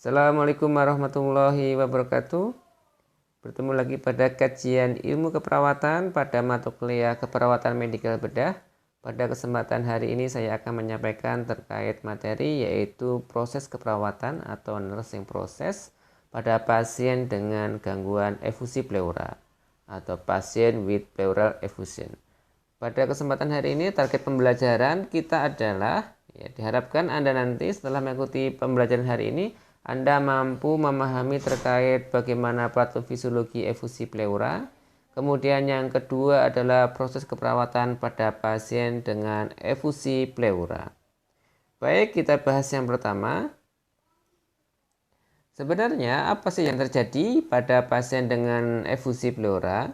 Assalamualaikum warahmatullahi wabarakatuh. Bertemu lagi pada kajian ilmu keperawatan pada mata kuliah keperawatan medikal bedah. Pada kesempatan hari ini saya akan menyampaikan terkait materi yaitu proses keperawatan atau nursing process pada pasien dengan gangguan efusi pleura atau pasien with pleural effusion. Pada kesempatan hari ini target pembelajaran kita adalah diharapkan Anda nanti setelah mengikuti pembelajaran hari ini Anda mampu memahami terkait bagaimana patofisiologi efusi pleura. Kemudian yang kedua adalah proses keperawatan pada pasien dengan efusi pleura. Baik, kita bahas yang pertama. Sebenarnya apa sih yang terjadi pada pasien dengan efusi pleura?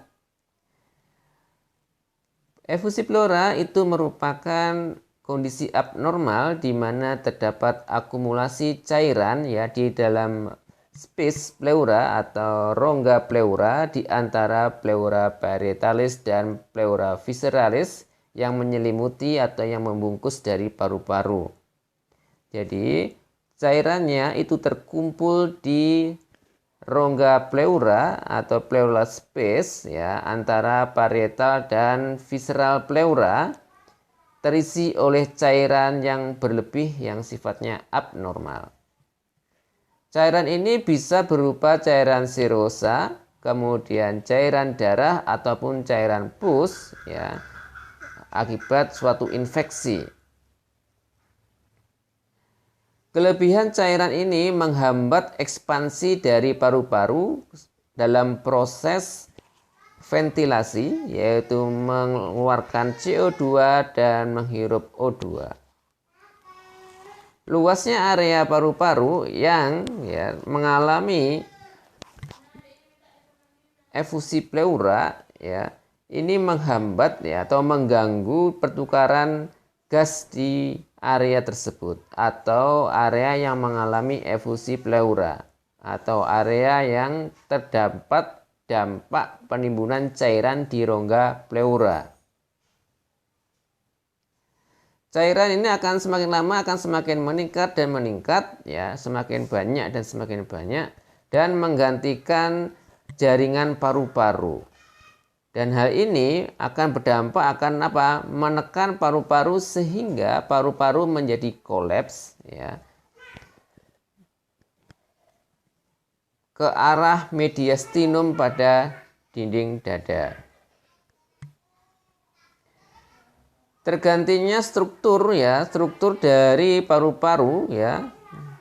Efusi pleura itu merupakan kondisi abnormal di mana terdapat akumulasi cairan di dalam space pleura atau rongga pleura di antara pleura parietalis dan pleura visceralis yang menyelimuti atau yang membungkus dari paru-paru. Jadi cairannya itu terkumpul di rongga pleura atau pleural space antara parietal dan visceral pleura, terisi oleh cairan yang berlebih yang sifatnya abnormal. Cairan ini bisa berupa cairan serosa, kemudian cairan darah ataupun cairan pus akibat suatu infeksi. Kelebihan cairan ini menghambat ekspansi dari paru-paru dalam proses ventilasi, yaitu mengeluarkan CO2 dan menghirup O2. Luasnya area paru-paru yang mengalami efusi pleura ini menghambat atau mengganggu pertukaran gas di area tersebut atau area yang mengalami efusi pleura atau area yang terdapat dampak penimbunan cairan di rongga pleura. Cairan ini akan semakin lama akan semakin meningkat dan meningkat semakin banyak dan semakin banyak dan menggantikan jaringan paru-paru. Dan hal ini akan berdampak akan menekan paru-paru sehingga paru-paru menjadi kolaps ke arah mediastinum pada dinding dada. Tergantinya struktur dari paru-paru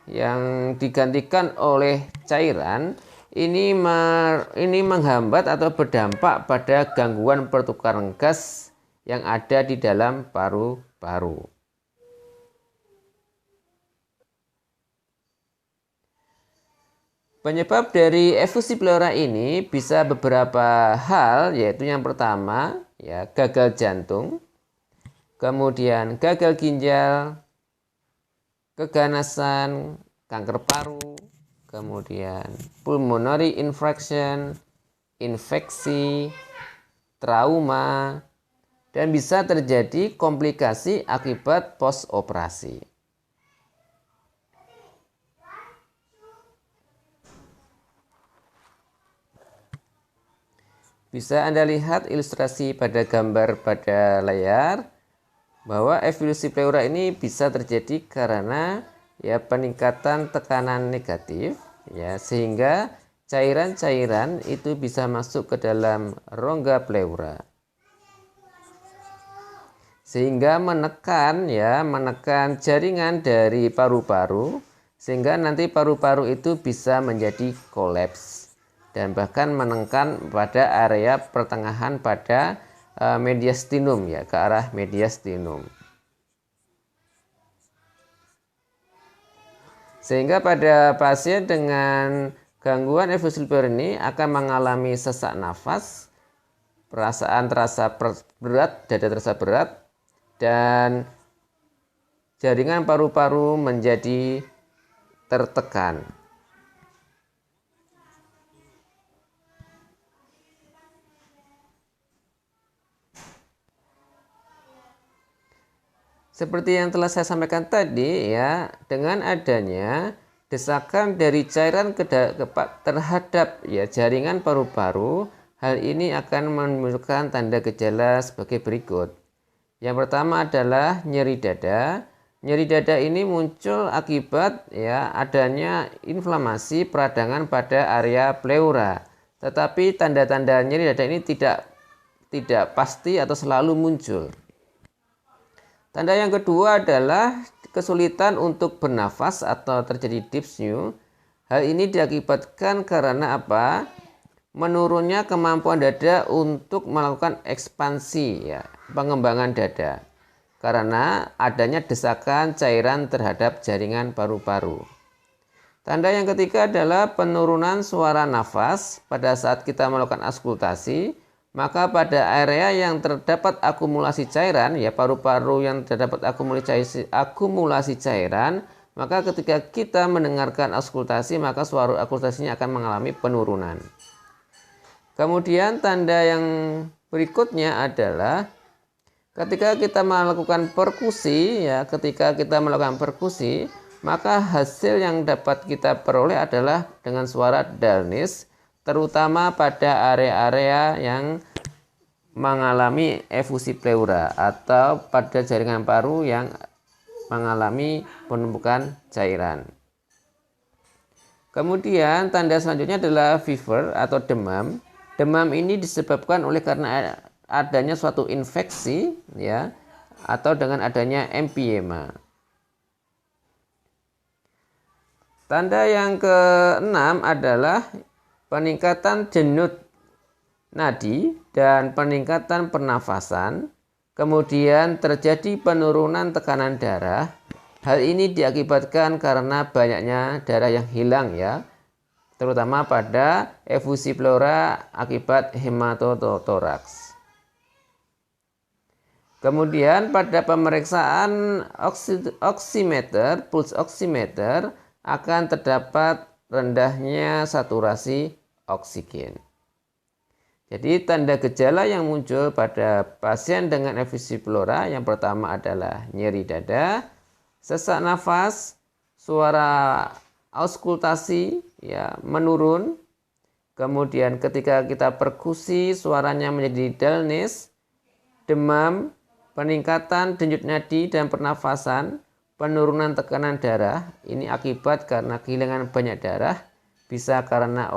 yang digantikan oleh cairan ini menghambat atau berdampak pada gangguan pertukaran gas yang ada di dalam paru-paru. Penyebab dari efusi pleura ini bisa beberapa hal, yaitu yang pertama gagal jantung, kemudian gagal ginjal, keganasan, kanker paru, kemudian pulmonary infection, infeksi, trauma, dan bisa terjadi komplikasi akibat post-operasi. Bisa Anda lihat ilustrasi pada gambar pada layar bahwa efusi pleura ini bisa terjadi karena peningkatan tekanan negatif sehingga cairan-cairan itu bisa masuk ke dalam rongga pleura sehingga menekan jaringan dari paru-paru sehingga nanti paru-paru itu bisa menjadi kolaps dan bahkan menekan pada area pertengahan pada mediastinum ke arah mediastinum. Sehingga pada pasien dengan gangguan efusi pleura ini akan mengalami sesak nafas, perasaan terasa berat, dada terasa berat, dan jaringan paru-paru menjadi tertekan. Seperti yang telah saya sampaikan tadi dengan adanya desakan dari cairan terhadap jaringan paru-paru. Hal ini akan menunjukkan tanda gejala sebagai berikut. Yang pertama adalah nyeri dada. Nyeri dada ini muncul akibat adanya inflamasi peradangan pada area pleura. Tetapi tanda-tanda nyeri dada ini tidak pasti atau selalu muncul. Tanda yang kedua adalah kesulitan untuk bernafas atau terjadi dyspnea. Hal ini diakibatkan karena apa? Menurunnya kemampuan dada untuk melakukan ekspansi, pengembangan dada, karena adanya desakan cairan terhadap jaringan paru-paru. Tanda yang ketiga adalah penurunan suara nafas pada saat kita melakukan auskultasi. Maka pada area yang terdapat akumulasi cairan, paru-paru yang terdapat akumulasi cairan, maka ketika kita mendengarkan auskultasi, maka suara auskultasinya akan mengalami penurunan. Kemudian tanda yang berikutnya adalah ketika kita melakukan perkusi, maka hasil yang dapat kita peroleh adalah dengan suara dullness, terutama pada area-area yang mengalami efusi pleura atau pada jaringan paru yang mengalami penumpukan cairan. Kemudian tanda selanjutnya adalah fever atau demam. Demam ini disebabkan oleh karena adanya suatu infeksi atau dengan adanya emphysema. Tanda yang keenam adalah peningkatan denyut nadi dan peningkatan pernafasan. Kemudian terjadi penurunan tekanan darah. Hal ini diakibatkan karena banyaknya darah yang hilang terutama pada efusi pleura akibat hematotoraks. Kemudian pada pemeriksaan oximeter, pulse oximeter akan terdapat rendahnya saturasi oksigen. Jadi tanda gejala yang muncul pada pasien dengan efusi pleura yang pertama adalah nyeri dada, sesak nafas, suara auskultasi menurun. Kemudian ketika kita perkusi suaranya menjadi dullness, demam, peningkatan denyut nadi dan pernafasan, penurunan tekanan darah. Ini akibat karena kehilangan banyak darah, bisa karena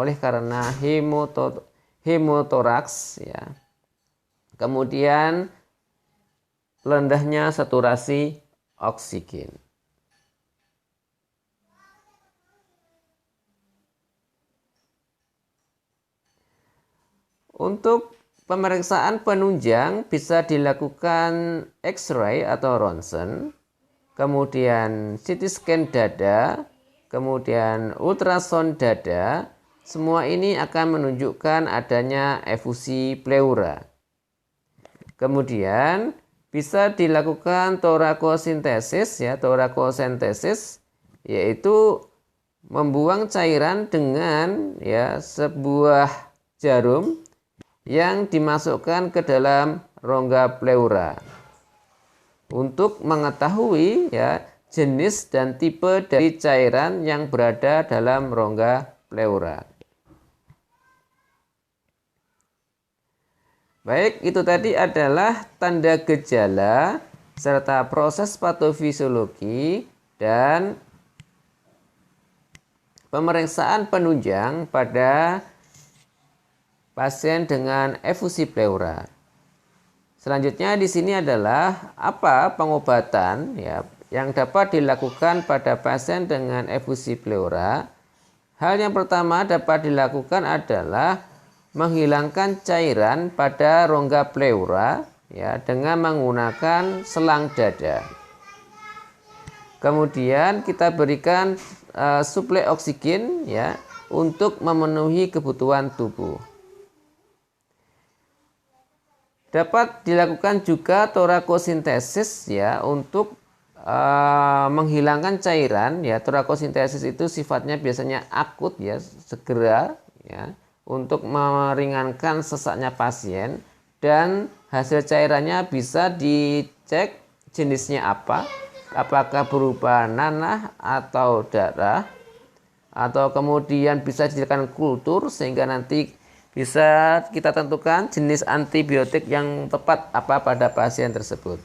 hemotoraks Kemudian rendahnya saturasi oksigen. Untuk pemeriksaan penunjang bisa dilakukan X-ray atau ronsen, kemudian CT scan dada, kemudian ultrasound dada. Semua ini akan menunjukkan adanya efusi pleura. Kemudian bisa dilakukan torakosintesis torakosintesis yaitu membuang cairan dengan sebuah jarum yang dimasukkan ke dalam rongga pleura untuk mengetahui jenis dan tipe dari cairan yang berada dalam rongga pleura. Baik, itu tadi adalah tanda gejala serta proses patofisiologi dan pemeriksaan penunjang pada pasien dengan efusi pleura. Selanjutnya di sini adalah apa pengobatan yang dapat dilakukan pada pasien dengan efusi pleura. Hal yang pertama dapat dilakukan adalah menghilangkan cairan pada rongga pleura dengan menggunakan selang dada. Kemudian kita berikan suplai oksigen untuk memenuhi kebutuhan tubuh. Dapat dilakukan juga torakosintesis untuk menghilangkan cairan. Torakosintesis itu sifatnya biasanya akut segera untuk meringankan sesaknya pasien, dan hasil cairannya bisa dicek jenisnya apa, apakah berupa nanah atau darah. atau kemudian bisa dijadikan kultur sehingga nanti bisa kita tentukan jenis antibiotik yang tepat apa pada pasien tersebut.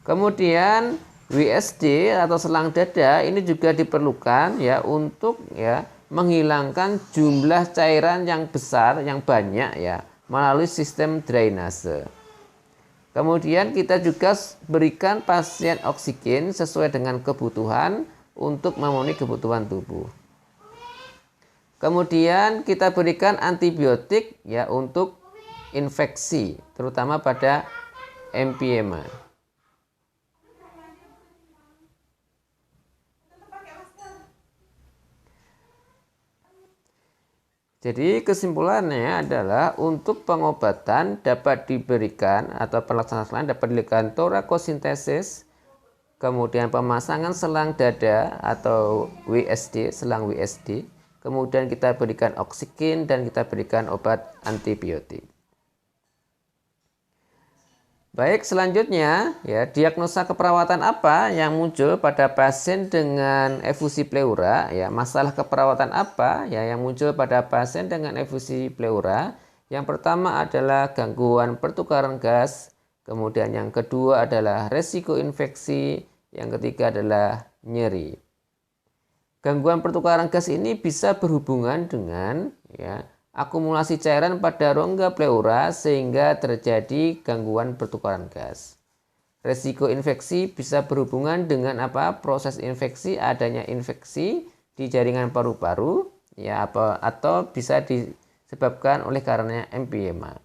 Kemudian WSD atau selang dada ini juga diperlukan ya untuk ya menghilangkan jumlah cairan yang besar, yang banyak ya melalui sistem drainase. Kemudian kita juga berikan pasien oksigen sesuai dengan kebutuhan untuk memenuhi kebutuhan tubuh. Kemudian kita berikan antibiotik ya untuk infeksi, terutama pada emphysema. Jadi kesimpulannya adalah untuk pengobatan dapat diberikan atau pelaksanaan dapat diberikan torakosintesis, kemudian pemasangan selang dada atau WSD, selang WSD, kemudian kita berikan oksigen dan kita berikan obat antibiotik. Baik, selanjutnya ya diagnosa keperawatan apa yang muncul pada pasien dengan efusi pleura ya, masalah keperawatan apa ya yang muncul pada pasien dengan efusi pleura. Yang pertama adalah gangguan pertukaran gas, kemudian yang kedua adalah resiko infeksi, yang ketiga adalah nyeri. Gangguan pertukaran gas ini bisa berhubungan dengan ya akumulasi cairan pada rongga pleura sehingga terjadi gangguan pertukaran gas. Resiko infeksi bisa berhubungan dengan apa? Proses infeksi, adanya infeksi di jaringan paru-paru ya atau bisa disebabkan oleh karena emphysema.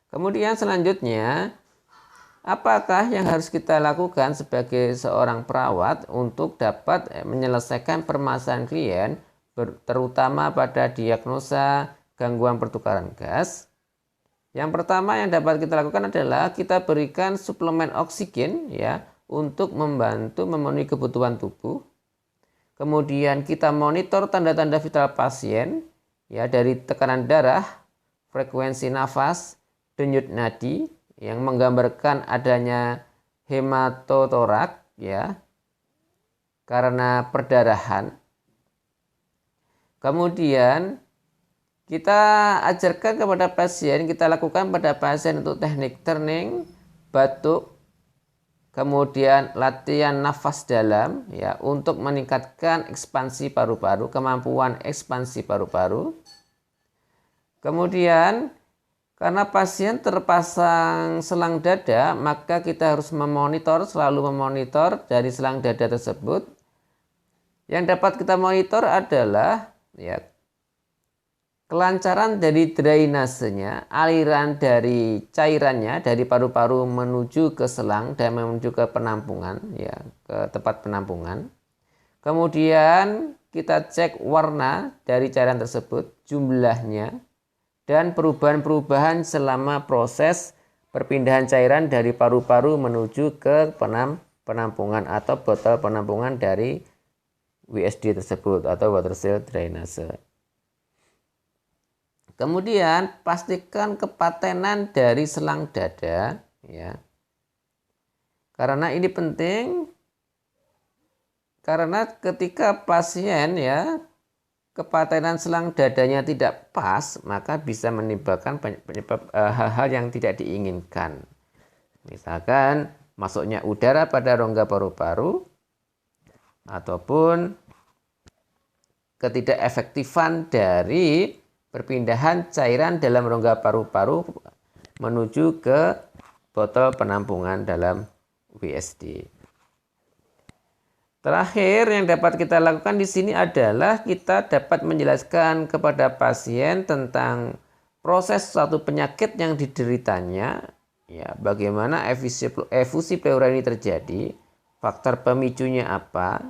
Kemudian selanjutnya, apakah yang harus kita lakukan sebagai seorang perawat untuk dapat menyelesaikan permasalahan klien, terutama pada diagnosa gangguan pertukaran gas? Yang pertama yang dapat kita lakukan adalah kita berikan suplemen oksigen ya untuk membantu memenuhi kebutuhan tubuh. Kemudian kita monitor tanda-tanda vital pasien ya dari tekanan darah, frekuensi nafas, denyut nadi yang menggambarkan adanya hematotorak ya karena perdarahan. Kemudian kita ajarkan kepada pasien, kita lakukan pada pasien untuk teknik turning, batuk, kemudian latihan nafas dalam ya untuk meningkatkan ekspansi paru-paru, kemampuan ekspansi paru-paru. Kemudian karena pasien terpasang selang dada, maka kita harus selalu memonitor dari selang dada tersebut. Yang dapat kita monitor adalah ya kelancaran dari drainasenya, aliran dari cairannya dari paru-paru menuju ke selang dan menuju ke penampungan ya, ke tempat penampungan. Kemudian kita cek warna dari cairan tersebut, jumlahnya dan perubahan-perubahan selama proses perpindahan cairan dari paru-paru menuju ke penampungan atau botol penampungan dari WSD tersebut atau water cell drainase. Kemudian pastikan kepatenan dari selang dada ya. Karena ini penting karena ketika pasien ya kepatenan selang dadanya tidak pas, maka bisa menimbulkan hal-hal yang tidak diinginkan. Misalkan masuknya udara pada rongga paru-paru ataupun ketidakefektifan dari perpindahan cairan dalam rongga paru-paru menuju ke botol penampungan dalam WSD. Terakhir yang dapat kita lakukan di sini adalah kita dapat menjelaskan kepada pasien tentang proses suatu penyakit yang dideritanya, ya, bagaimana efusi pleura ini terjadi, faktor pemicunya apa,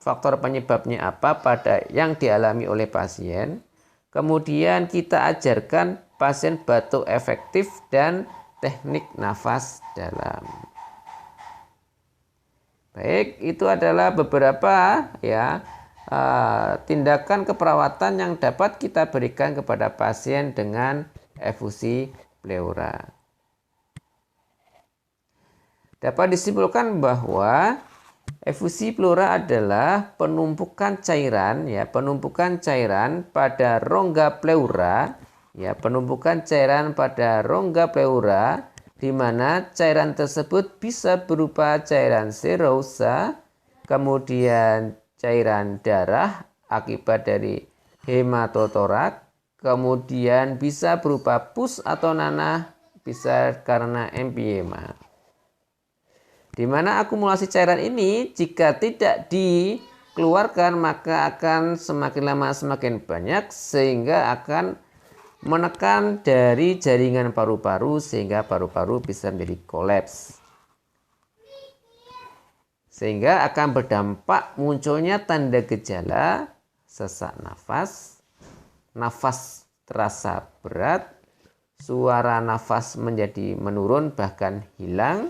faktor penyebabnya apa pada yang dialami oleh pasien. Kemudian kita ajarkan pasien batuk efektif dan teknik nafas dalam. Baik, itu adalah beberapa ya tindakan keperawatan yang dapat kita berikan kepada pasien dengan efusi pleura. Dapat disimpulkan bahwa Efusi pleura adalah penumpukan cairan pada rongga pleura di mana cairan tersebut bisa berupa cairan serosa, kemudian cairan darah akibat dari hematotorak, kemudian bisa berupa pus atau nanah, bisa karena empiema. Di mana akumulasi cairan ini jika tidak dikeluarkan maka akan semakin lama semakin banyak sehingga akan menekan dari jaringan paru-paru sehingga paru-paru bisa menjadi kolaps. Sehingga akan berdampak munculnya tanda gejala sesak nafas, nafas terasa berat, suara nafas menjadi menurun bahkan hilang,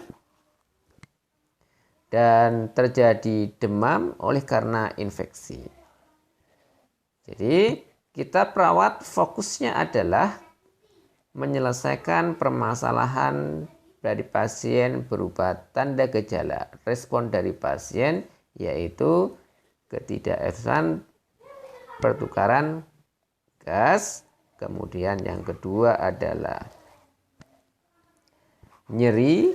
dan terjadi demam oleh karena infeksi. Jadi kita perawat fokusnya adalah menyelesaikan permasalahan dari pasien berupa tanda gejala respon dari pasien, yaitu ketidakefektifan pertukaran gas, kemudian yang kedua adalah nyeri,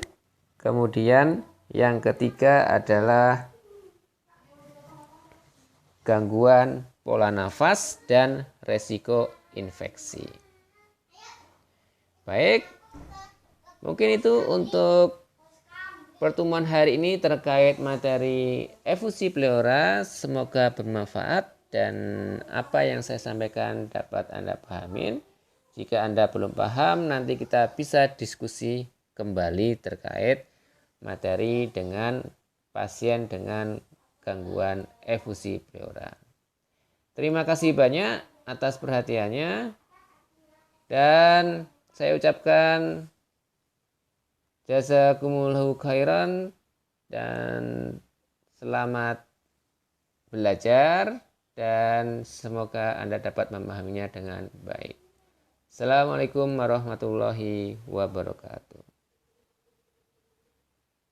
kemudian yang ketiga adalah gangguan pola nafas dan resiko infeksi. Baik, mungkin itu untuk pertemuan hari ini terkait materi efusi pleura. Semoga bermanfaat dan apa yang saya sampaikan dapat Anda pahamin. Jika Anda belum paham, nanti kita bisa diskusi kembali terkait materi dengan pasien dengan gangguan efusi pleura. Terima kasih banyak atas perhatiannya dan saya ucapkan jazakumullahu khairan dan selamat belajar dan semoga Anda dapat memahaminya dengan baik. Assalamualaikum warahmatullahi wabarakatuh.